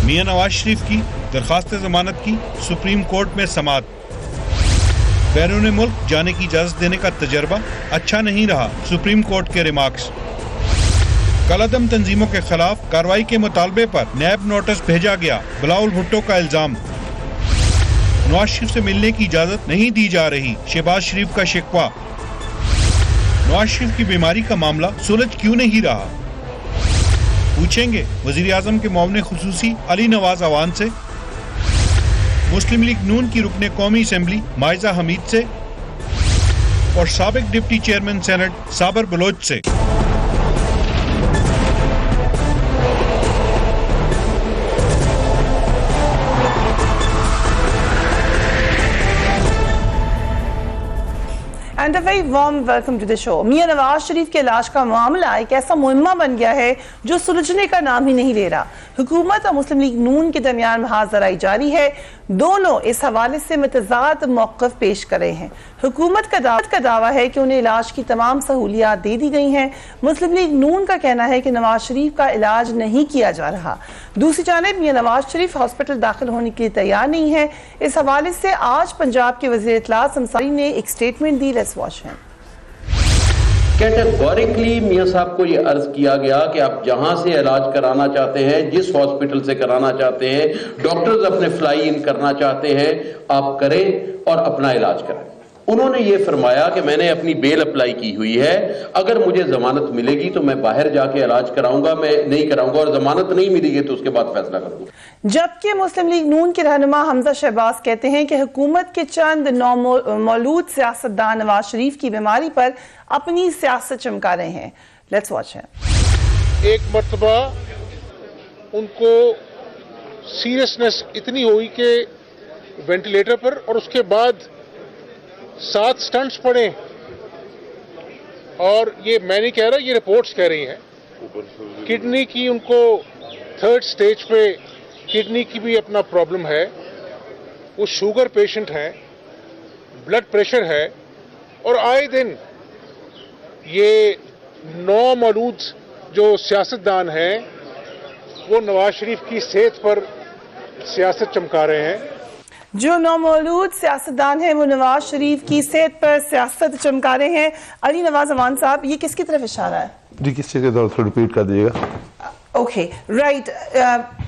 मियां नवाज शरीफ की दरखास्त जमानत की सुप्रीम कोर्ट में समाअत। बैरून मुल्क जाने की इजाजत देने का तजर्बा अच्छा नहीं रहा, सुप्रीम कोर्ट के रिमार्क्स। कलअदम तंजीमों के खिलाफ कार्रवाई के मुतालबे पर नैब नोटिस भेजा गया, बिलावल भुट्टो का इल्जाम। नवाज शरीफ से मिलने की इजाजत नहीं दी जा रही, शहबाज शरीफ का शिकवा। नवाज शरीफ की बीमारी का मामला सुलझ क्यों नहीं रहा, पूछेंगे वजीर आजम के मुआविन खुसूसी अली नवाज अवान से। मुस्लिम लीग नून की रुकने कौमी असेंबली माइजा हमीद से और साबिक deputy chairman senate Sabir Baloch से। And a very warm welcome to the show. मियां नवाज शरीफ के इलाज का मामला एक ऐसा मुहिम्मा बन गया है जो सुलझने का नाम ही नहीं ले रहा। हुकूमत और मुस्लिम लीग नून के दरमियान मुहाज़राई जारी है, दोनों इस हवाले से मुतज़ाद मौक़िफ़ पेश कर रहे हैं। हुकूमत का दावा है कि उन्हें इलाज की तमाम सहूलियात दे दी गई हैं। मुस्लिम लीग नून का कहना है कि नवाज शरीफ का इलाज नहीं किया जा रहा। दूसरी जानिब मियां नवाज शरीफ हॉस्पिटल दाखिल होने के लिए तैयार नहीं है। इस हवाले से आज पंजाब के वज़ीर इत्तलात अंसारी ने एक स्टेटमेंट दी। Let's watch him. कैटेगोरिकली मियां साहब को यह अर्ज किया गया कि आप जहां से इलाज कराना चाहते हैं, जिस हॉस्पिटल से कराना चाहते हैं, डॉक्टर्स अपने फ्लाई इन करना चाहते हैं, आप करें और अपना इलाज कराएं। उन्होंने ये फरमाया कि मैंने अपनी बेल अप्लाई की हुई है, अगर मुझे जमानत मिलेगी तो मैं बाहर जाके इलाज कराऊंगा, मैं नहीं कराऊंगा, और जमानत नहीं मिलेगी तो उसके बाद फैसला करूंगा। जबकि मुस्लिम लीग नून के रहनुमा हमजा शहबाज कहते हैं कि हुकूमत के चंद मौलूद सियासतदान नवाज शरीफ की बीमारी पर अपनी सियासत चमका रहे हैं। Let's watch him. एक मर्तबा उनको सीरियसनेस इतनी हुई कि वेंटिलेटर पर, और उसके बाद 7 स्टंट्स पड़े, और ये मैं नहीं कह रहा, ये रिपोर्ट्स कह रही हैं। किडनी की उनको 3rd स्टेज पे किडनी की भी अपना प्रॉब्लम है, वो शुगर पेशेंट हैं, ब्लड प्रेशर है, और आए दिन ये 9 मौलूद जो सियासतदान हैं वो नवाज शरीफ की सेहत पर सियासत चमका रहे हैं। जो नौमौलूद सियासतदान हैं वो नवाज शरीफ की सेहत पर सियासत चमका रहे हैं। अली नवाज अमान साहब, ये किसकी तरफ इशारा है? जी, किससे के दौर रिपीट कर दीजिएगा। ओके राइट,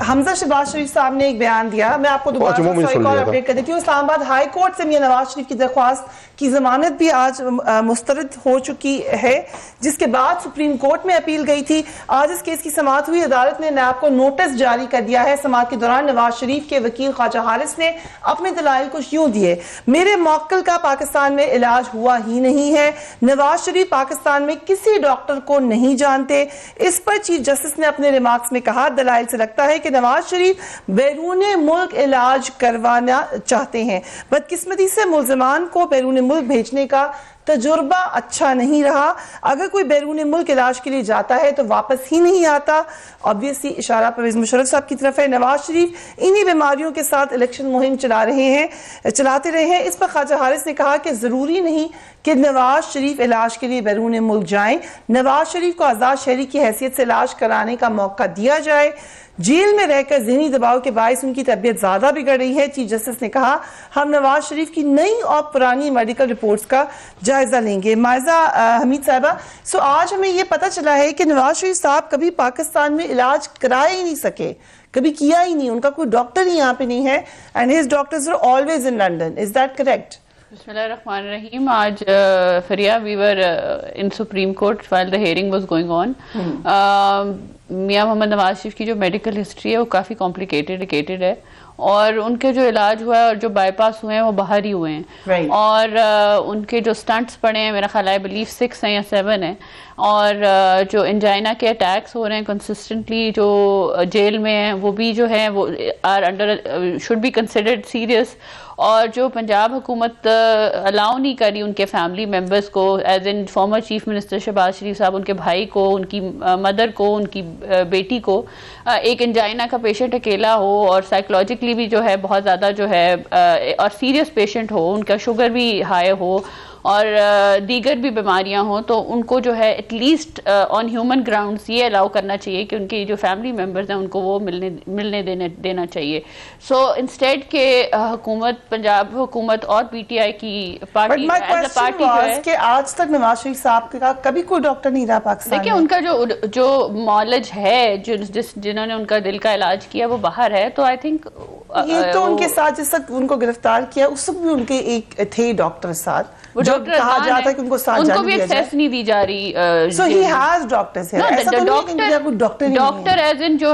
हमजा शहबाज शरीफ साहब ने एक बयान दिया, मैं आपको दोबारा अपडेट कर देती हूँ। इस्लामाबाद हाई कोर्ट से मियां नवाज शरीफ की दरख्वास्त की जमानत भी आज मुस्तरद हो चुकी है, जिसके बाद सुप्रीम कोर्ट में अपील गई थी। आज इस केस की समाअत हुई। अदालत ने नैब को नोटिस जारी कर दिया है। समाअत के दौरान नवाज शरीफ के वकील ख्वाजा हारिस ने अपने दलाइल कुछ यूं दिए। मेरे मौक्किल का पाकिस्तान में इलाज हुआ ही नहीं है। नवाज शरीफ पाकिस्तान में किसी डॉक्टर को नहीं जानते। इस पर चीफ जस्टिस ने अपने रिमार्क्स में कहा, दलाइल से लगता है कि नवाज शरीफ बैरून मुल्क इलाज करवाना चाहते हैं। बदकिस्मती से मुल्जिमान को बैरून मुल्क भेजने का तजुर्बा अच्छा नहीं रहा। अगर कोई बैरून मुल्क इलाज के लिए जाता है तो वापस ही नहीं आता। ऑब्वियसली इशारा परवेज मुशर्रफ साहब की तरफ है। नवाज शरीफ इन्हीं बीमारियों के साथ इलेक्शन मुहिम चलाते रहे हैं। इस पर ख्वाजा हारिस ने कहा कि जरूरी नहीं कि नवाज शरीफ इलाज के लिए बैरून मुल्क जाएं। नवाज शरीफ को आजाद शहरी की हैसियत से इलाज कराने का मौका दिया जाए। जेल में रहकर ज़हनी दबाव के बायस उनकी तबीयत ज्यादा बिगड़ रही है। चीफ जस्टिस ने कहा, हम नवाज शरीफ की नई और पुरानी मेडिकल रिपोर्ट्स का जायजा लेंगे। माइजा हमीद साहिबा, सो आज हमें यह पता चला है कि नवाज शरीफ साहब कभी पाकिस्तान में इलाज करा ही नहीं सके, कभी किया ही नहीं, उनका कोई डॉक्टर ही यहाँ पे नहीं है, and his doctors are always in London. Is that correct? बिस्मिल्लाहिर्रहमानिर्रहीम। आज Fariha we were in Supreme Court while the hearing was going on. मियां मोहम्मद नवाज शरीफ की जो मेडिकल हिस्ट्री है वो काफ़ी कॉम्प्लिकेटेड है, और उनके जो इलाज हुआ है और जो बाईपास हुए हैं वो बाहर ही हुए हैं, और उनके जो स्टंट्स पड़े हैं, मेरा ख्याल है बिलीव 6 हैं या 7 हैं, और जो एंजाइना के अटैक्स हो रहे हैं कंसिस्टेंटली जो जेल में हैं वो भी जो है वो are under should be considered serious. और जो पंजाब हुकूमत अलाउ नहीं करी उनके फैमिली मेम्बर्स को, as in former chief minister Shahbaz Sharif साहब, उनके भाई को, उनकी मदर को, उनकी बेटी को, एक एंजाइना का पेशेंट अकेला हो और साइकोलॉजिकली भी जो है बहुत ज़्यादा जो है और सीरियस पेशेंट हो, उनका शुगर भी हाई हो, और दीगर भी बीमारियां हों, तो उनको जो है एटलीस्ट ऑन ह्यूमन ग्राउंड्स ये अलाउ करना चाहिए कि उनके जो फैमिली मेम्बर्स हैं उनको वो मिलने देना चाहिए। सो इंस्टेड के हुकूमत, पंजाब हुकूमत और पीटीआई की पार्टी एज अ पार्टी जो है कि आज तक नवाज शरीफ साहब का कभी कोई डॉक्टर नहीं रहा पाकिस्तान में। देखिए उनका जो नॉलेज है, जिन्होंने उनका दिल का इलाज किया वो बाहर है, तो आई थिंक ये तो उनके साथ जिस वक्त उनको गिरफ्तार किया उस वक्त भी उनके एक थे डॉक्टर साथ, वो जो डॉक्टर कहा जाता है कि उनको भी एक्सेस नहीं दी जा रही। सो ही हैज डॉक्टर्स है, ऐसा तो नहीं कि कोई डॉक्टर एज इन जो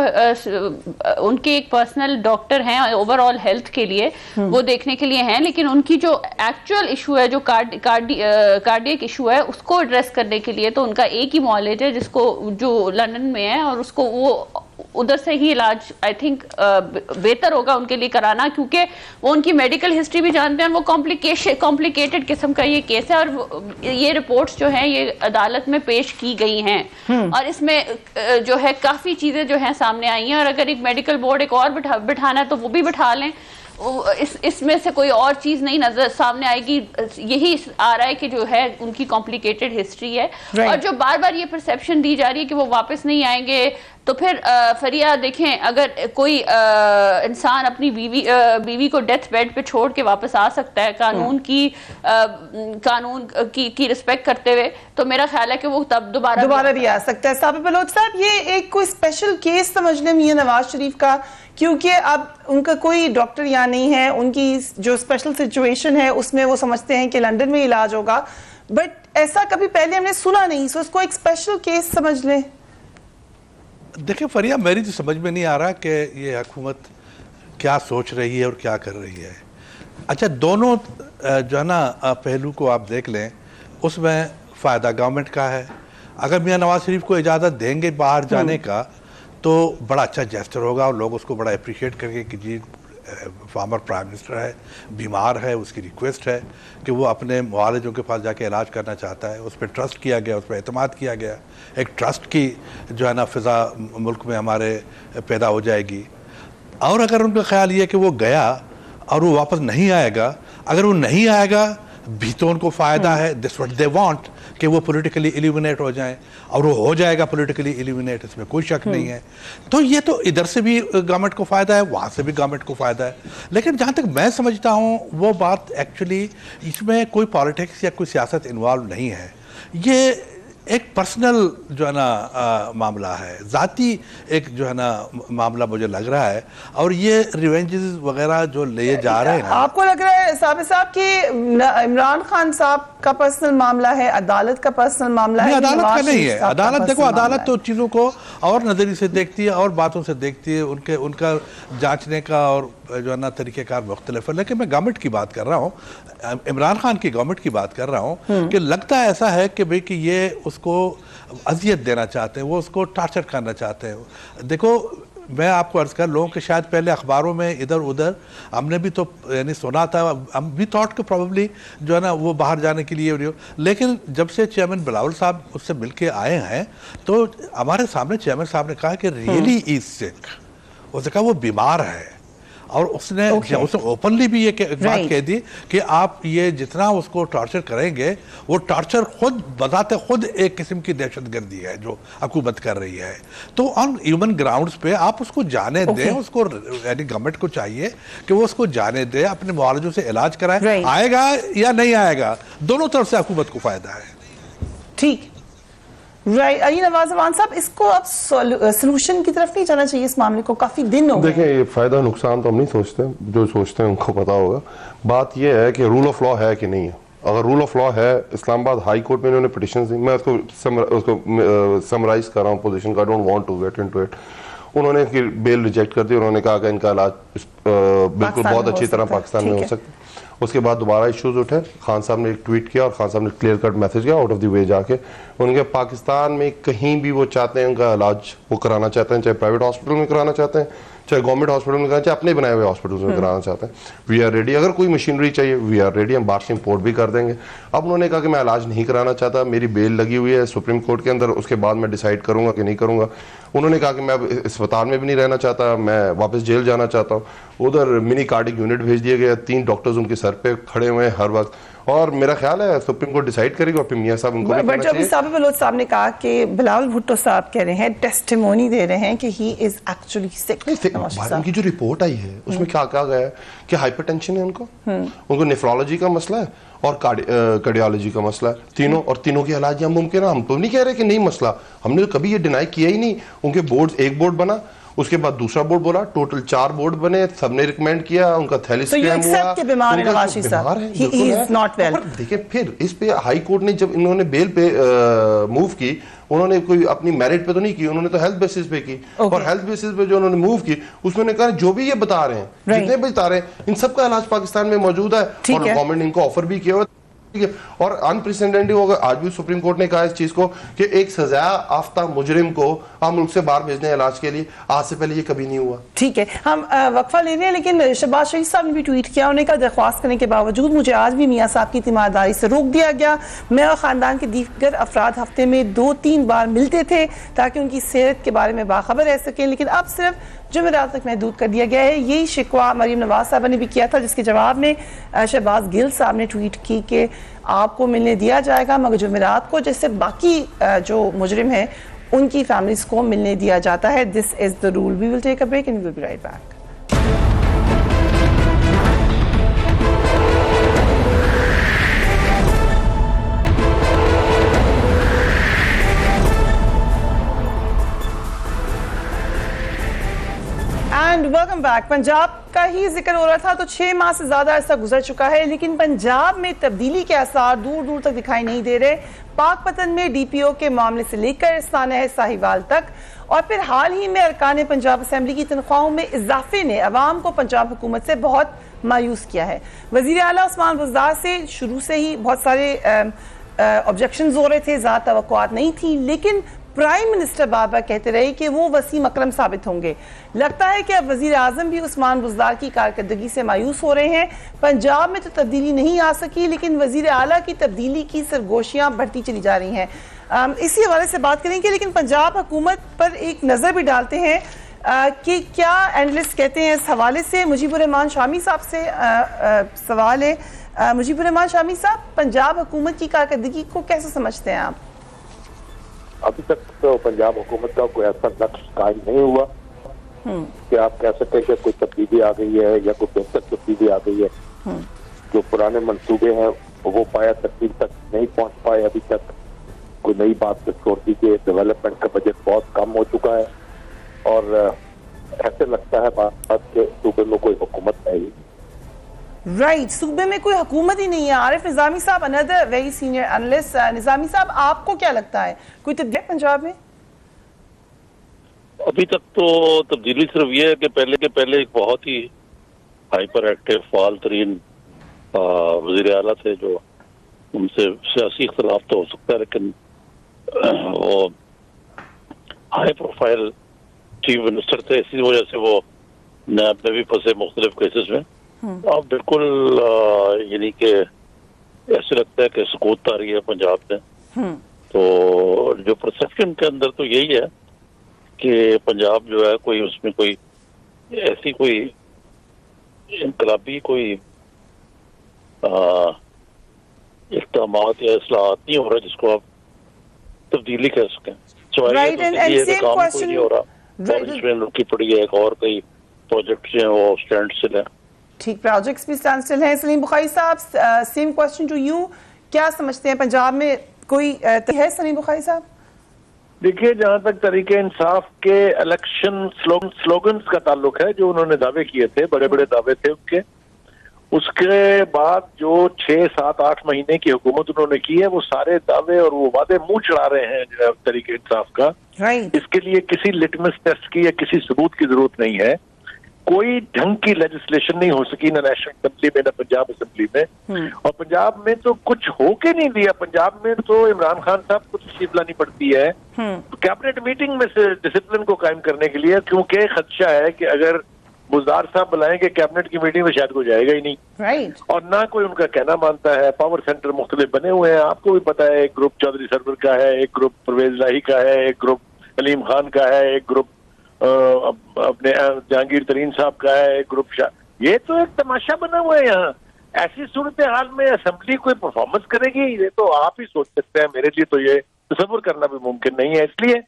उनके एक पर्सनल डॉक्टर हैं ओवरऑल हेल्थ के लिए, वो देखने के लिए हैं, लेकिन उनकी जो एक्चुअल इशू है, जो कार्डियक इशू है, उसको एड्रेस करने के लिए तो उनका एक ही मॉलेज है जिसको जो लंदन में है, और उसको वो उधर से ही इलाज आई थिंक बेहतर होगा उनके लिए कराना, क्योंकि वो उनकी मेडिकल हिस्ट्री भी जानते हैं। वो कॉम्प्लिकेटेड किस्म का ये केस है, और ये रिपोर्ट्स जो हैं ये अदालत में पेश की गई हैं, और इसमें जो है काफ़ी चीज़ें जो हैं सामने आई हैं, और अगर एक मेडिकल बोर्ड एक और बिठाना है तो वो भी बिठा लें। इसमें से कोई और चीज नहीं नजर सामने आएगी। यही आ रहा है कि जो है उनकी कॉम्प्लिकेटेड हिस्ट्री है, और जो बार बार ये परसेप्शन दी जा रही है कि वो वापस नहीं आएंगे, तो फिर फरिया देखें, अगर कोई इंसान अपनी बीवी को डेथ बेड पे छोड़ के वापस आ सकता है कानून की रिस्पेक्ट करते हुए, तो मेरा ख्याल है कि वो तब दोबारा भी आ सकता है। साबिर बलोच साहब, ये एक कोई स्पेशल केस समझ लें मियां नवाज शरीफ का, क्योंकि अब उनका कोई डॉक्टर यहाँ नहीं है, उनकी जो स्पेशल सिचुएशन है उसमें वो समझते हैं कि लंदन में इलाज होगा, बट ऐसा कभी पहले हमने सुना नहीं, सो इसको एक स्पेशल केस समझ लें। देखिए फरिया, मेरी तो समझ में नहीं आ रहा कि ये हुकूमत क्या सोच रही है और क्या कर रही है। अच्छा, दोनों जो है ना पहलू को आप देख लें, उसमें फ़ायदा गवर्नमेंट का है। अगर मियां नवाज शरीफ को इजाज़त देंगे बाहर जाने का तो बड़ा अच्छा जेस्चर होगा, और लोग उसको बड़ा अप्रिशिएट करेंगे कि जी फॉर्मर प्राइम मिनिस्टर है, बीमार है, उसकी रिक्वेस्ट है कि वो अपने मुआलिजों के पास जाके इलाज करना चाहता है, उस पर ट्रस्ट किया गया, उस पर एतमाद किया गया, एक ट्रस्ट की जो है ना फ़िज़ा मुल्क में हमारे पैदा हो जाएगी। और अगर उनका ख्याल ये है कि वो गया और वो वापस नहीं आएगा, अगर वो नहीं आएगा भी तो उनको फ़ायदा है, दिस व्हाट दे वांट, कि वो पॉलिटिकली एलिमिनेट हो जाएं, और वो हो जाएगा पॉलिटिकली एलिमिनेट, इसमें कोई शक नहीं है। तो ये तो इधर से भी गवर्नमेंट को फ़ायदा है, वहाँ से भी गवर्नमेंट को फ़ायदा है। लेकिन जहाँ तक मैं समझता हूँ वो बात एक्चुअली इसमें कोई पॉलिटिक्स या कोई सियासत इन्वॉल्व नहीं है, ये एक पर्सनल जो है ना मामला है, ज़ाती एक जो है ना मामला मुझे लग रहा है, और ये रिवेंजेस वगैरह जो ले जा रहे हैं। आपको लग रहा है साबिर साहब कि इमरान खान साहब का पर्सनल मामला है, अदालत का पर्सनल मामला है? अदालत का नहीं है। अदालत देखो, अदालत तो चीज़ों को और नज़रिए से देखती है और बातों से देखती है, उनका जांचने का और जो है ना तरीक़ेकार मुख्तलिफ है। लेकिन मैं गवर्नमेंट की बात कर रहा हूँ, इमरान खान की गवर्नमेंट की बात कर रहा हूँ कि लगता है ऐसा है कि भाई कि ये उसको अजियत देना चाहते हैं, वो उसको टॉर्चर करना चाहते हैं। देखो, मैं आपको अर्ज़ कर लोगों के शायद पहले अखबारों में इधर उधर हमने भी तो यानी सुना था, हम भी थॉट कि प्रॉब्ली जो है ना वो बाहर जाने के लिए, लेकिन जब से चेयरमैन बिलावल साहब उससे मिल के आए हैं तो हमारे सामने चेयरमैन साहब ने कहा कि रियली इज सिक, उसने कहा वो बीमार है, और उसने उसने ओपनली भी ये बात कह दी कि आप ये जितना उसको टॉर्चर करेंगे, वो टॉर्चर खुद बताते खुद एक किस्म की दहशतगर्दी है जो हुकूमत कर रही है। तो ऑन ह्यूमन ग्राउंड्स पे आप उसको जाने दें, उसको यानी गवर्नमेंट को चाहिए कि वो उसको जाने दे, अपने मुआलजों से इलाज कराए, आएगा या नहीं आएगा, दोनों तरफ से हुकूमत को फायदा है। ठीक, राइट। अली नवाज जमान साहब, इसको अब सोल्यूशन की तरफ नहीं जाना चाहिए इस मामले को? काफी दिन हो गए। देखें, ये फायदा नुकसान तो हम नहीं सोचते, जो सोचते हैं उनको पता होगा। बात ये है कि रूल ऑफ लॉ है कि नहीं है। अगर रूल ऑफ लॉ है, इस्लामाबाद हाई कोर्ट में इन्होंने पिटिशन दी, मैं उसको समराइज कर रहा हूँ पोजीशन का, I don't want to get into it. उन्होंने बेल रिजेक्ट कर दी, उन्होंने कहा कि इनका इलाज बिल्कुल बहुत अच्छी तरह पाकिस्तान में हो सकता है। उसके बाद दोबारा इश्यूज उठे, खान साहब ने एक ट्वीट किया और खान साहब ने क्लियर कट मैसेज किया आउट ऑफ द वे जाके, उनके पाकिस्तान में कहीं भी वो चाहते हैं उनका इलाज वो कराना चाहते हैं, चाहे प्राइवेट हॉस्पिटल में कराना चाहते हैं, चाहे गवर्नमेंट हॉस्पिटल में कराना, चाहे अपने बनाए हुए हॉस्पिटल में कराना चाहते हैं, वी आर रेडी। अगर कोई मशीनरी चाहिए वी आर रेडी, हम बाहर से इम्पोर्ट भी कर देंगे। अब उन्होंने कहा कि मैं इलाज नहीं कराना चाहता, मेरी बेल लगी हुई है सुप्रीम कोर्ट के अंदर, उसके बाद मैं डिसाइड करूंगा कि नहीं करूंगा। उन्होंने कहा कि मैं अस्पताल में भी नहीं रहना चाहता, मैं वापस जेल जाना चाहता हूँ। उधर मिनी कार्डिक यूनिट भेज दिया गया, 3 डॉक्टर्स उनके सर पे खड़े हुए हैं हर वक्त, और मेरा ख्याल है सुप्रीम कोर्ट डिसाइड करेगी और फिर मियां साहब उनको बट जो अभी साबिर बलोच साहब ने कहा कि बिलावल भुट्टो साहब कह रहे हैं, टेस्टिमोनी दे रहे हैं कि ही इज एक्चुअली सिक। उनकी जो रिपोर्ट आई है उसमें क्या कहा गया है कि हाइपरटेंशन है उनको नेफ्रोलॉजी का मसला है और कार्डियोलॉजी का मसला है, तीनों, और तीनों के इलाज यहाँ मुमकिन है। हम तो नहीं कह रहे कि नहीं मसला, हमने तो कभी ये डिनाई किया ही नहीं। उनके बोर्ड, एक बोर्ड बना, उसके बाद दूसरा बोर्ड बोला, टोटल 4 बोर्ड बने, सबने रिकमेंड किया, उनका थैलीसीमिया हुआ। देखिए फिर इस पे हाई कोर्ट ने जब इन्होंने बेल पे मूव की, उन्होंने कोई अपनी मेरिट पे तो नहीं की, उन्होंने तो हेल्थ बेसिस पे की। और हेल्थ बेसिस पे जो उन्होंने मूव की उसमें कहा जो भी ये बता रहे हैं, जितने भी बता रहे हैं, इन सबका इलाज पाकिस्तान में मौजूद है और गवर्नमेंट इनको ऑफर भी किया हुआ। और अनप्रेसिडेंटेड होगा, आज भी सुप्रीम कोर्ट ने कहा इस चीज को कि एक सजा याफ्ता मुजरिम को हम मुल्क से बाहर भेजने इलाज के लिए, आज से पहले ये कभी नहीं हुआ। ठीक है, हम वक्फा ले रहे हैं, लेकिन शहबाज शरीफ साहब ने भी ट्वीट किया, उन्होंने कहा दरख्वास्त करने के बावजूद मुझे आज भी मियां साहब की तीमारदारी से रोक दिया गया। मैं और खानदान के दीगर अफराद हफ्ते में 2-3 बार मिलते थे ताकि उनकी सेहत के बारे में बाखबर रह सकें, लेकिन अब सिर्फ जुमेरात तक महदूद कर दिया गया है। यही शिकवा मरीम नवाज साहब ने भी किया था, जिसके जवाब में शहबाज गिल साहब ने ट्वीट की कि आपको मिलने दिया जाएगा मगर जुमेरात को जैसे बाकी जो मुजरिम है उनकी फैमिलीज को मिलने दिया जाता है। This is the rule. We will take a break and we will be right back. And welcome back. Punjab का ही जिक्र हो रहा था, तो 6 माह से ज्यादा अरसा गुजर चुका है, लेकिन पंजाब में तब्दीली के आसार दूर दूर तक दिखाई नहीं दे रहे। पाकपतन में डीपीओ के मामले से लेकर सानह साहिवाल तक, और फिर हाल ही में अरकान पंजाब असेंबली की तनख्वाहों में इजाफे ने अवाम को पंजाब हुकूमत से बहुत मायूस किया है। वजीर आला उस्मान बुज़दार से शुरू से ही बहुत सारे ऑब्जेक्शंस हो रहे थे, ज़्यादा तवक्कुआत नहीं थी, लेकिन प्राइम मिनिस्टर बार बार कहते रहे कि वो वसीम अकरम साबित होंगे। लगता है कि अब वजीर आजम भी उस्मान बुज़दार की कारकर्दगी से मायूस हो रहे हैं। पंजाब में तो तब्दीली नहीं आ सकी, लेकिन वजीर आला की तब्दीली की सरगोशियां बढ़ती चली जा रही हैं। इसी हवाले से बात करेंगे, लेकिन पंजाब हुकूमत पर एक नज़र भी डालते हैं कि क्या एनालिस्ट कहते हैं इस हवाले से। मुजीबुर रहमान शामी साहब से सवाल है। मुजीबुर रहमान शामी साहब, पंजाब हुकूमत की कारकर्दगी को कैसे समझते हैं आप? अभी तक तो पंजाब हुकूमत का कोई ऐसा लक्ष्य कायम नहीं हुआ कि आप कह सकते हैं कि कोई तब्दीली आ गई है या कोई बेहतर तब्दीली आ गई है। जो पुराने मंसूबे हैं वो पाया तकमील तक नहीं पहुंच पाए अभी तक। कोई नई बात से छोड़ दीजिए, डेवलपमेंट का बजट बहुत कम हो चुका है और ऐसे लगता है बात के सूबे में कोई हुकूमत नहीं। राइट, सूबे में कोई हुकूमत ही नहीं है। आरिफ निजामी साहब, another very senior analyst. Nizami साहब, आपको क्या लगता है कोई तब्दीली पंजाब में? अभी तक तो तब्दीली सिर्फ ये है कि पहले एक बहुत ही हाइपर एक्टिव फाल तरीन वजीर आला थे, जो उनसे सियासी इख्तलाफ तो हो सकता है, लेकिन वो हाई प्रोफाइल चीफ मिनिस्टर थे, इसी वजह से वो नैब में भी फंसे मुख्तलिफ केसेस में। अब बिल्कुल यानी कि ऐसे लगता है कि सुकूत आ रही है पंजाब में। तो जो परसेप्शन के अंदर तो यही है कि पंजाब जो है कोई उसमें कोई ऐसी कोई इनकलाबी कोई इक़दामात या इस्लाहात नहीं हो रहा जिसको आप तब्दीली कह सकें। काम कोई नहीं हो रहा, रुकी पड़ी है, एक और कई प्रोजेक्ट हैं वो स्टैंड स्टिल है। ठीक, प्रोजेक्ट्स भी स्टैंड स्टिल हैं। सलीम बुखारी साहब, सेम क्वेश्चन टू यू, क्या समझते हैं पंजाब में कोई है? सलीम बुखारी साहब, देखिए, जहाँ तक तरीके इंसाफ के इलेक्शन स्लोगन्स का ताल्लुक है, जो उन्होंने दावे किए थे, बड़े बड़े दावे थे उनके, उसके बाद जो 6, 7, 8 महीने की हुकूमत उन्होंने की है, वो सारे दावे और वो वादे मुंह चढ़ा रहे हैं तरीके इंसाफ का। इसके लिए किसी लिटमस टेस्ट की या किसी सबूत की जरूरत नहीं है। कोई ढंग की लेजिस्लेशन नहीं हो सकी, ना नेशनल असेंबली में, ना पंजाब असेंबली में। और पंजाब में तो कुछ होके नहीं दिया। पंजाब में तो इमरान खान साहब को तशरीफ लानी पड़ती है कैबिनेट मीटिंग में से डिसिप्लिन को कायम करने के लिए, क्योंकि खदशा है कि अगर बुज़दार साहब बुलाएंगे कैबिनेट की मीटिंग में शायद कोई जाएगा ही नहीं। और ना कोई उनका कहना मानता है। पावर सेंटर मुख्तलिफ बने हुए हैं, आपको भी पता है। एक ग्रुप चौधरी सरवर का है, एक ग्रुप परवेज लाही का है, एक ग्रुप सलीम खान का है, एक ग्रुप अपने जहांगीर तरीन साहब का है, एक ग्रुप ये तो एक तमाशा बना हुआ है यहाँ। ऐसी सूरत हाल में असेंबली कोई परफॉर्मेंस करेगी, ये तो आप ही सोच सकते हैं, मेरे लिए तो ये तसव्वुर करना भी मुमकिन नहीं है। इसलिए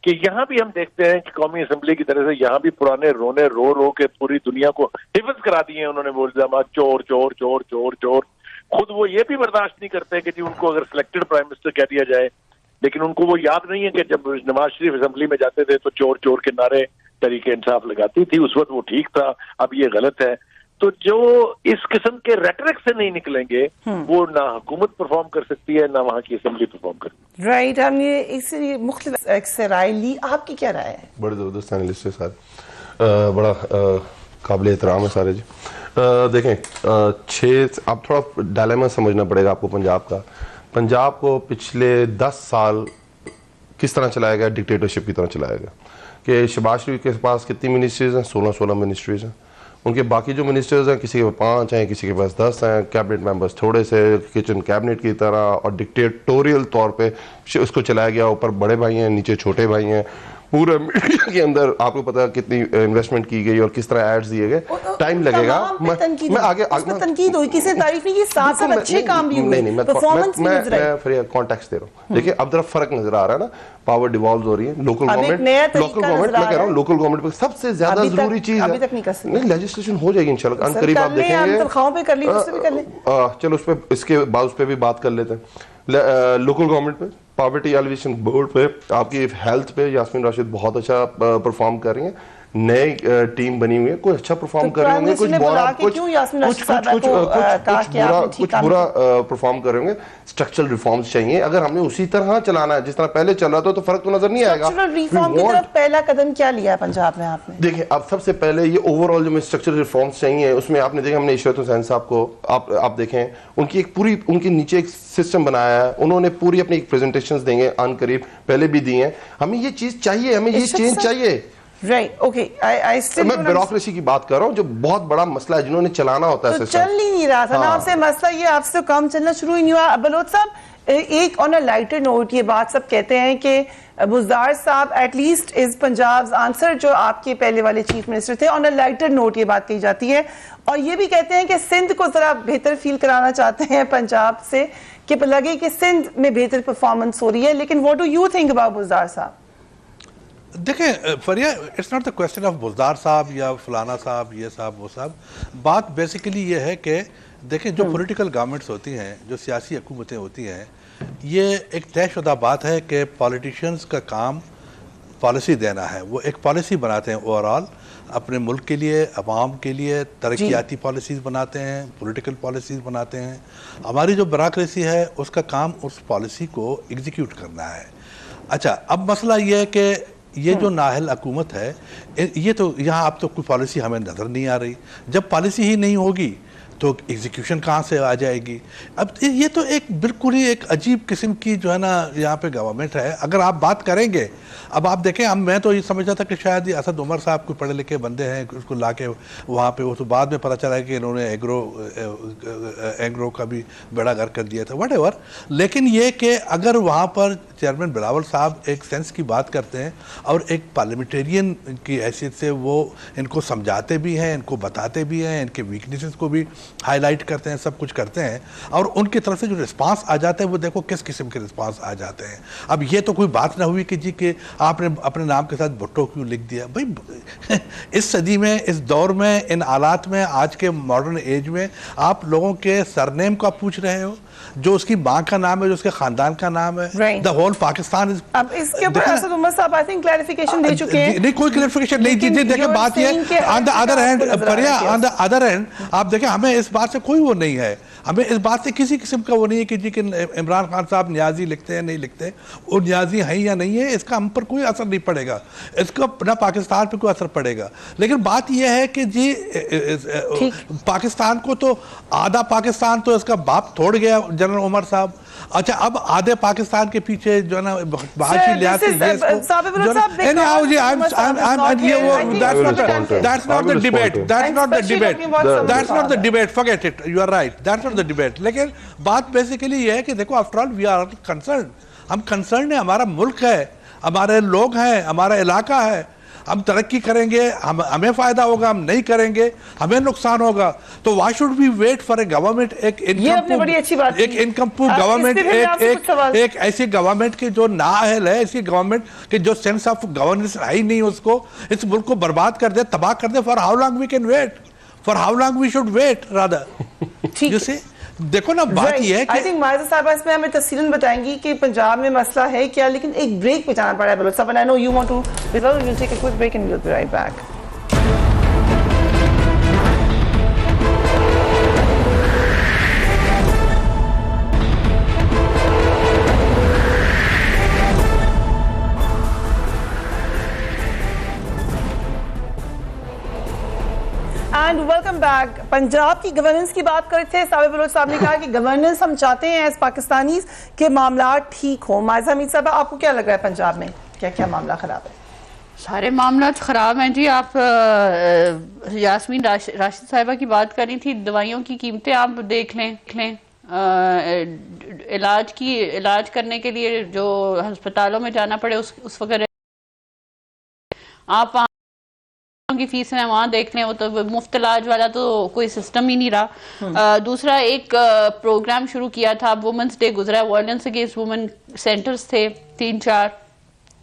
कि यहाँ भी हम देखते हैं कि कौमी असेंबली की तरह से यहाँ भी पुराने रोने रो रो के पूरी दुनिया को हिफज करा दिए हैं उन्होंने, बोल दिया चोर चोर चोर चोर चोर। खुद वो ये भी बर्दाश्त नहीं करते कि जी उनको अगर सिलेक्टेड प्राइम मिनिस्टर कह दिया जाए, लेकिन उनको वो याद नहीं है कि जब नवाज शरीफ असेंबली में जाते थे तो चोर चोर के नारे तहरीक इंसाफ लगाती थी, उस वक्त वो ठीक था, अब ये गलत है। तो जो इस किस्म के रेटरिक से नहीं निकलेंगे वो ना हुकूमत परफॉर्म कर सकती है ना वहाँ की असेंबली परफॉर्म कर सकती है। राइट, हमने इससे मुख्तलिफ से राय ली, आपकी क्या राय है? बड़े ज़बरदस्त एनालिस्ट है सारे, बड़ा काबिल एहतराम है सारे जी। देखें, अब थोड़ा डायलेमा समझना पड़ेगा आपको पंजाब का। पंजाब को पिछले 10 साल किस तरह चलाया गया, डिक्टेटरशिप की तरह चलाया गया कि शहबाज शरीफ के पास कितनी मिनिस्ट्रीज़ हैं, 16 मिनिस्ट्रीज़ हैं। उनके बाकी जो मिनिस्टर्स हैं किसी के पास 5 हैं, किसी के पास 10 हैं, कैबिनेट मेंबर्स थोड़े से, किचन कैबिनेट की तरह, और डिक्टेटोरियल तौर पे उसको चलाया गया। ऊपर बड़े भाई हैं, नीचे छोटे भाई हैं। पूरे मीडिया के अंदर आपको पता है कितनी इन्वेस्टमेंट की गई और किस तरह एड्स दिए गए। टाइम लगेगा, मैं आगे तनकीद हुई, किसी तारीफ नहीं की, साथ साथ अच्छे काम भी हुए, परफॉर्मेंस भी नजर आई। मैं फिर कॉन्टेक्स्ट दे रहा हूँ। देखिए अब जरा फर्क नजर आ रहा है ना, पावर डिवॉल्व हो रही है। लोकल गवर्नमेंट मैं कह रहा हूँ लोकल गवर्नमेंट पर सबसे ज्यादा जरूरी चीज है, नहीं लेजिस्लेशन हो जाएगी इंशाल्लाह अनकरीब, आप देखेंगे। चलो उस पर इसके बाद उस पर भी बात कर लेते हैं। लोकल गवर्नमेंट पे, पॉवर्टी एलिवेशन बोर्ड पे, आपकी हेल्थ पे यास्मीन राशिद बहुत अच्छा परफॉर्म कर रही हैं। नई टीम बनी हुई है, कोई अच्छा परफॉर्म कर रहे होंगे, कुछ बुरा परफॉर्म कर रहे होंगे। स्ट्रक्चरल रिफॉर्म्स चाहिए। अगर हमने उसी तरह चलाना है जिस तरह पहले चल रहा था तो फर्क तो नजर नहीं आएगा। रिफॉर्म की तरफ पहला कदम क्या लिया है पंजाब में आपने? देखिए अब सबसे पहले ये ओवरऑल जो स्ट्रक्चरल रिफॉर्म्स चाहिए, उसमें आपने देखा हमने इशरत हुसैन साहब को आप देखें, उनकी एक पूरी उनके नीचे एक सिस्टम बनाया है, उन्होंने पूरी अपनी एक प्रेजेंटेशंस देंगे अनकरीब, पहले भी दी हैं। हमें ये चीज चाहिए, हमें ये चेंज चाहिए। राइट, ओके, आई स्टिल मैं ब्यूरोक्रेसी की बात कर रहा हूँ जो बहुत बड़ा मसला है, जिन्होंने चलाना होता है, तो चल नहीं रहा था ना आपसे मसला, ये आपसे काम चलना शुरू ही नहीं हुआ। बलोच साहब, एक ऑन अ लाइटर नोट ये बात सब कहते हैं कि बुज़दार साहब एटलीस्ट इज पंजाब आंसर, जो आपके पहले वाले चीफ मिनिस्टर थे। ऑन अ लाइटर नोट ये बात कही जाती है, और ये भी कहते हैं कि सिंध को जरा बेहतर फील कराना चाहते हैं पंजाब से, कि लगे कि सिंध में बेहतर परफॉर्मेंस हो रही है। लेकिन what do you think about Buzdar साहब? देखें Fariha, it's not the question of Buzdar साहब या फलाना साहब, ये साहब वो साहब। बात बेसिकली ये है कि देखें जो पॉलिटिकल गवर्नमेंट्स होती हैं, जो सियासी हुकूमतें होती हैं, ये एक तयशुदा बात है कि पॉलिटिशियंस का काम पॉलिसी देना है। वो एक पॉलिसी बनाते हैं ओवरऑल अपने मुल्क के लिए, अवाम के लिए, तरक्याती पॉलिसीज़ बनाते हैं, पॉलिटिकल पॉलिसीज़ बनाते हैं। हमारी जो ब्यूरोक्रेसी है उसका काम उस पॉलिसी को एग्जीक्यूट करना है। अच्छा, अब मसला ये है कि ये जो नाहल हुकूमत है, ये तो यहाँ अब तो कोई पॉलिसी हमें नज़र नहीं आ रही। जब पॉलिसी ही नहीं होगी तो एग्जीक्यूशन कहाँ से आ जाएगी? अब ये तो एक बिल्कुल ही एक अजीब किस्म की जो है ना यहाँ पे गवर्नमेंट है। अगर आप बात करेंगे, अब आप देखें, अब मैं तो ये समझता था कि शायद ये असद उमर साहब कोई पढ़े लिखे बंदे हैं, उसको ला के वहाँ पे, वो तो बाद में पता चला कि इन्होंने एग्रो का भी बेड़ा गर्क कर दिया था, व्हाटएवर। लेकिन ये कि अगर वहाँ पर चेयरमैन बिलावल साहब एक सेंस की बात करते हैं और एक पार्लियामेंटेरियन की हैसियत से वो इनको समझाते भी हैं, इनको बताते भी हैं, इनके वीकनेसेस को भी हाईलाइट करते हैं, सब कुछ करते हैं, और उनकी तरफ से जो रिस्पांस आ जाते हैं वो देखो किस किस्म के रिस्पांस आ जाते हैं। अब ये तो कोई बात ना हुई कि जी कि आपने अपने नाम के साथ भुट्टो क्यों लिख दिया। भाई इस सदी में, इस दौर में, इन हालात में, आज के मॉडर्न एज में आप लोगों के सरनेम को आप पूछ रहे हो, जो उसकी माँ का नाम है, जो उसके खानदान का नाम है। The whole Pakistan. अब इसके ऊपर असद उमर साहब आई थिंक क्लैरिफिकेशन दे चुके हैं। नहीं, कोई क्लैरिफिकेशन नहीं दीजिए। देखिए बात ये ऑन द अदर हैंड, परिया ऑन द अदर हैंड आप देखें, हमें इस बात से कोई वो नहीं है, हमें इस बात से किसी किस्म का वो नहीं है कि जी कि इमरान खान साहब न्याजी लिखते हैं नहीं लिखते, वो न्याजी हैं या नहीं है, इसका हम पर कोई असर नहीं पड़ेगा, इसका ना पाकिस्तान पे कोई असर पड़ेगा। लेकिन बात यह है कि जी पाकिस्तान को तो आधा पाकिस्तान तो इसका बाप तोड़ गया जनरल उमर साहब। अच्छा, अब आधे पाकिस्तान के पीछे जो है ना भाषी लिहाज से that's not the debate, forget it, you are right, that's not the debate. लेकिन बात बेसिकली ये है कि देखो after all we are concern, हम कंसर्न है, हमारा मुल्क है, हमारे लोग हैं, हमारा इलाका है। हम तरक्की करेंगे, हमें फायदा होगा, हम नहीं करेंगे हमें नुकसान होगा। तो why should we wait for a government, एक इनकम्प्रूव गवर्नमेंट, एक ऐसी गवर्नमेंट की जो नाअहल है, ऐसी गवर्नमेंट की जो सेंस ऑफ गवर्नेंस है ही नहीं, उसको इस मुल्क को बर्बाद कर दे, तबाह कर दे। For how long we can wait, for how long we should wait rather. You see, देखो ना बात ये है कि आई थिंक मायजा साहब इसमें हमें तफसीलन बताएंगी कि पंजाब में मसला है क्या, लेकिन एक ब्रेक पे जाना पड़ा है बलोच साहब। I know you want to, will take a quick break and we will be right back. And welcome back. Punjab की गवर्नेंस की बात कर रहे थे, साबिर बलोच साहब ने कहा कि गवर्नेंस हम चाहते हैं एज पाकिस्तानी के मामला ठीक हो। मायजा हमीद साहब, आपको क्या लग रहा है पंजाब में क्या क्या मामला खराब है? सारे मामला खराब हैं जी। आप यास्मीन राशिद साहिबा की बात कर रही थी, दवाइयों की कीमतें आप देख लें। इलाज करने के लिए जो अस्पतालों में जाना पड़े उस वक्त आप की फीस है वहाँ देख लें, वो तो मुफ्त इलाज वाला तो कोई सिस्टम ही नहीं रहा। दूसरा, एक प्रोग्राम शुरू किया था, वुमेंस डे गुजरा, वायलेंस अगेंस्ट वुमेन सेंटर्स थे 3-4,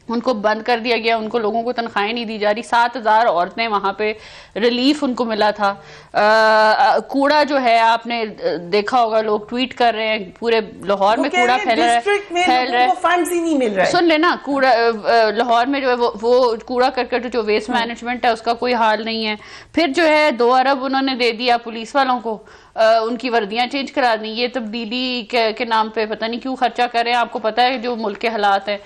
उनको बंद कर दिया गया, उनको लोगों को तनख्वाहें नहीं दी जा रही। 7,000 औरतें वहाँ पे रिलीफ उनको मिला था। कूड़ा जो है आपने देखा होगा, लोग ट्वीट कर रहे हैं, पूरे लाहौर में कूड़ा फैल रहा है, फंड्स ही नहीं मिल रहा है। सुन लेना, कूड़ा लाहौर में जो है वो कूड़ा करकट जो वेस्ट मैनेजमेंट है उसका कोई हाल नहीं है। फिर जो है 2 अरब उन्होंने दे दिया पुलिस वालों को, उनकी वर्दियां चेंज करा दी। ये तब्दीली के नाम पे पता नहीं क्यों खर्चा कर रहे हैं, आपको पता है जो मुल्क के हालात हैं।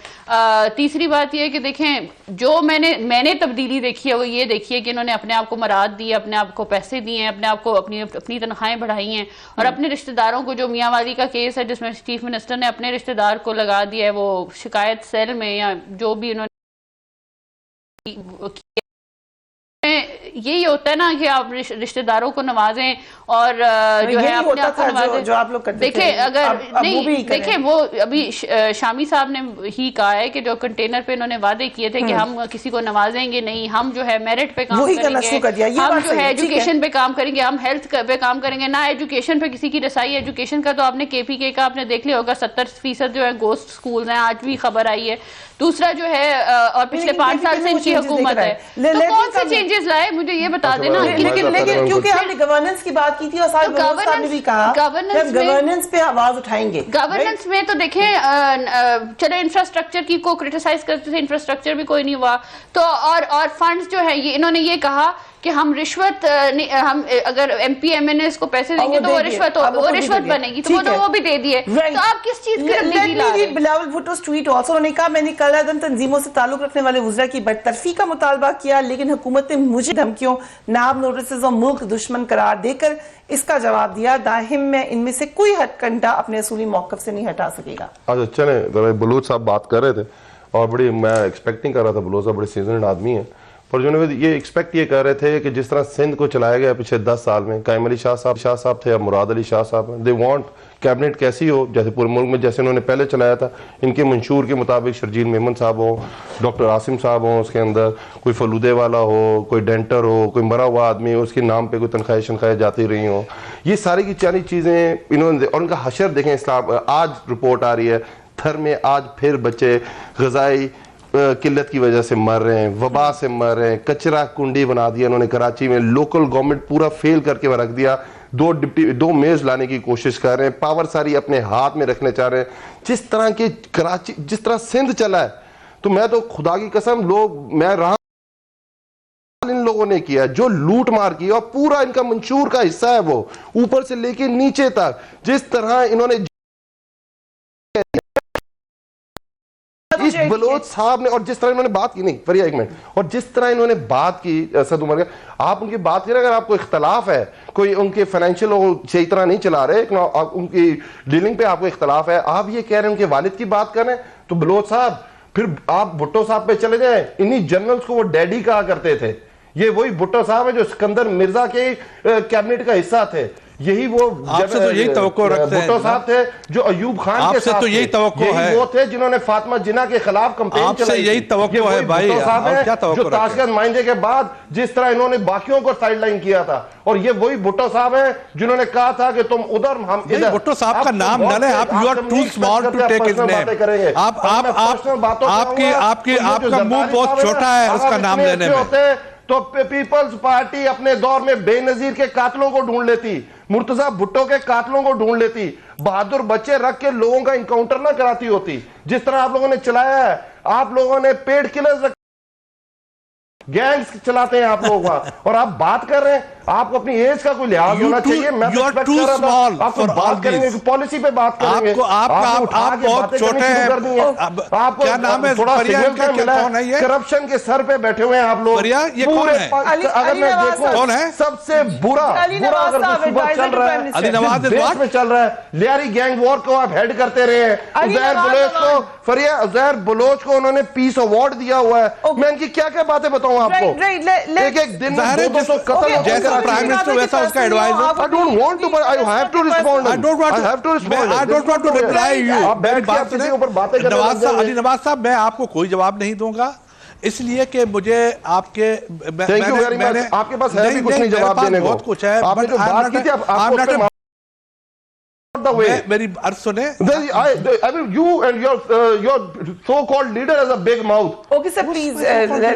तीसरी बात ये है कि देखें, जो मैंने तब्दीली देखी है वो ये देखी है कि इन्होंने अपने आप को मराद दी, अपने आप को पैसे दिए हैं, अपने आप को अपनी तनख्वाहें बढ़ाई हैं, और अपने रिश्तेदारों को, जो मियाँ वाली का केस है जिसमें चीफ मिनिस्टर ने अपने रिश्तेदार को लगा दिया है वो शिकायत सेल में, या जो भी उन्होंने, यही होता है ना कि आप रिश्तेदारों को नवाजें और जो है अपने आप को नवाजें। जो आप लोग करते थे, देखें अगर नहीं देखें, वो अभी शामी साहब ने ही कहा है कि जो कंटेनर पे इन्होंने वादे किए थे कि हम किसी को नवाजेंगे नहीं, हम जो है मेरिट पे काम करेंगे, हम जो है एजुकेशन पे काम करेंगे, हम हेल्थ पे काम करेंगे ना, एजुकेशन पे किसी की रसाई। एजुकेशन का तो आपने KPK का आपने देख लिया होगा, 70% जो है गोस्ट स्कूल हैं, आज भी खबर आई है। दूसरा जो है, और पिछले 5 साल से इनकी हुकूमत है, तो कौन से चेंजेस लाए मुझे ये बता देना। लेकिन क्योंकि हमने गवर्नेंस की बात की थी और साथ में भी कहा गवर्नेंस पे आवाज उठाएंगे। गवर्नेंस में तो देखें, चले इंफ्रास्ट्रक्चर की को क्रिटिसाइज करते थे, इंफ्रास्ट्रक्चर भी कोई नहीं हुआ तो, और फंड्स जो है, ये इन्होंने ये कहा कि हम रिश्वत, हम अगर MP MNAs को पैसे देंगे तो वो रिश्वत बनेगी, तो वो भी दे दिए। तो आप किस चीज की बिलावल भुट्टो ट्वीट ऑल्सो, उन्होंने कहा मैंने कल तंजीमों से ताल्लुक रखने वाले वज़रा की बरतरफी का मुतालबा किया, लेकिन हुकूमत ने मुझे धमकियों, नाम, नोटिस और मुल्क दुश्मन करार देकर इसका जवाब दिया, दाहिम में इनमें से कोई हथकंडा अपने असूली मौक़िफ़ से नहीं हटा सकेगा। आज चले बलूच साहब बात कर रहे थे और बड़ी मैं एक्सपेक्टिंग कर रहा था, बलूच साहब बड़े सीजनड आदमी है, और जो ये एक्सपेक्ट ये कर रहे थे कि जिस तरह सिंध को चलाया गया पिछले 10 साल में, कायम अली शाह साहब थे या मुराद अली शाह साहब, दे वांट कैबिनेट कैसी हो, जैसे पूरे मुल्क में जैसे उन्होंने पहले चलाया था, इनके मंशूर के मुताबिक शर्जील मेमन साहब हो, डॉक्टर आसिम साहब हो, उसके अंदर कोई फलूदे वाला हो, कोई डेंटर हो, कोई मरा हुआ आदमी हो, उसके नाम पे कोई तनख्वाहें शनख्वाहें जाती रही हो, ये सारी की सारी चीज़ें इन्होंने, और उनका हशर देखें इस्लाम। आज रिपोर्ट आ रही है थर में, आज फिर बच्चे गज़ाई किल्लत की वजह से मर रहे हैं, वबा से मर रहे हैं, कचरा कुंडी बना दिया इन्होंने कराची में, लोकल गवर्नमेंट पूरा फेल करके रख दिया, 2 मेज लाने की कोशिश कर रहे हैं, पावर सारी अपने हाथ में रखने चाह रहे हैं। जिस तरह के कराची, जिस तरह सिंध चला है, तो मैं तो खुदा की कसम, मैं रहा इन लोगों ने किया जो लूट मार की, और पूरा इनका मंशूर का हिस्सा है वो, ऊपर से लेके नीचे तक, जिस तरह इन्होंने इस बलोच साहब ने, और जिस तरह इन्होंने बात की, नहीं फरिया एक मिनट, और जिस तरह इन्होंने बात की सद उमर का, आप उनकी बात करें, अगर आपको इख्तलाफ है, कोई उनके फाइनेंशियल सही तरह नहीं चला रहे, उनकी डीलिंग पे आपको इख्तलाफ है, आप ये कह रहे हैं उनके वालिद की बात कर रहे हैं, तो बलोच साहब फिर आप भुट्टो साहब पे चले जाएं, इन्हीं जनरल्स को वो डैडी कहा करते थे, ये वही भुट्टो साहब है जो सिकंदर मिर्जा के कैबिनेट का हिस्सा थे, यही वो आपसे तो यही तवक्को रखते हैं भुट्टो साहब थे जो अयूब खान के आपसे साथ तो यही तवक्को है, वो थे जिन्होंने फातिमा जिन्ना के खिलाफ कंपेन चलाई। आपसे यही तवक्को है भाई, साहब क्या तवक्को जो ताशकंद माइंजे के बाद जिस तरह इन्होंने बाकियों को साइडलाइन किया था, और ये वही भुट्टो साहब हैं जिन्होंने कहा था कि तुम उधर हम इधर। भुट्टो साहब का नाम न ले आप, you are too small to take his name. आपका मुंह बहुत छोटा है उसका नाम लेने में। तो पीपल्स पार्टी अपने दौर में बेनजीर के कातलों को ढूंढ लेती, मुर्तजा भुट्टो के कातलों को ढूंढ लेती, बहादुर बच्चे रख के लोगों का इनकाउंटर ना कराती होती। जिस तरह आप लोगों ने चलाया है, आप लोगों ने पेड किलर्स गैंग्स चलाते हैं आप लोग वहां, और आप बात कर रहे हैं, आपको अपनी एज का कोई लिहाज होना चाहिए। मैं एक्सपेक्ट कर रहा था आपको बात करेंगे, पॉलिसी पे बात करेंगे। आप बहुत छोटे हैं। आपको क्या नाम है? थोड़ा करप्शन के सर पे बैठे हुए हैं आप लोग। ये कौन है? अगर मैं देखूं कौन है सबसे बुरा अगर चल रहा है अली नवाज देश में चल रहा है, लियारी गैंग वॉर को आप हेड करते रहे हैं। उजैर बलोच को, फरिया उजैर बलोच को उन्होंने पीस अवार्ड दिया हुआ है। मैं इनकी क्या क्या बातें बताऊं आपको? एक एक दिन में 200 कत्ल जैसा प्राइम मिनिस्टर वैसा उसका adviser. I don't want to, but I have to respond. I don't want to reply you. आप बैठ के किसी ऊपर बातें करने लग जाएंगे। अली नवाज साहब, मैं आपको कोई जवाब नहीं दूंगा, इसलिए कि मुझे आपके आपके पास है भी कुछ नहीं जवाब देने को। बहुत कुछ है, आपने जो बात की थी मेरी अर्ज सुने। I mean, you and your so-called leader has a big mouth. Okay, sir, please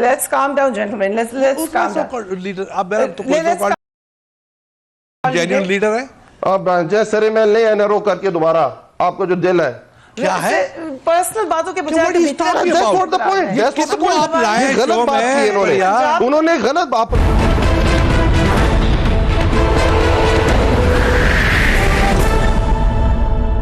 let's calm down, gentlemen. Let's calm down. Leader अब तो कोई जेन्युइन लीडर है। अब जैसे सरे में ले एनआरओ करके दोबारा आपको जो दिल है क्या है, पर्सनल बातों के बजाय गलत बात की इन्होंने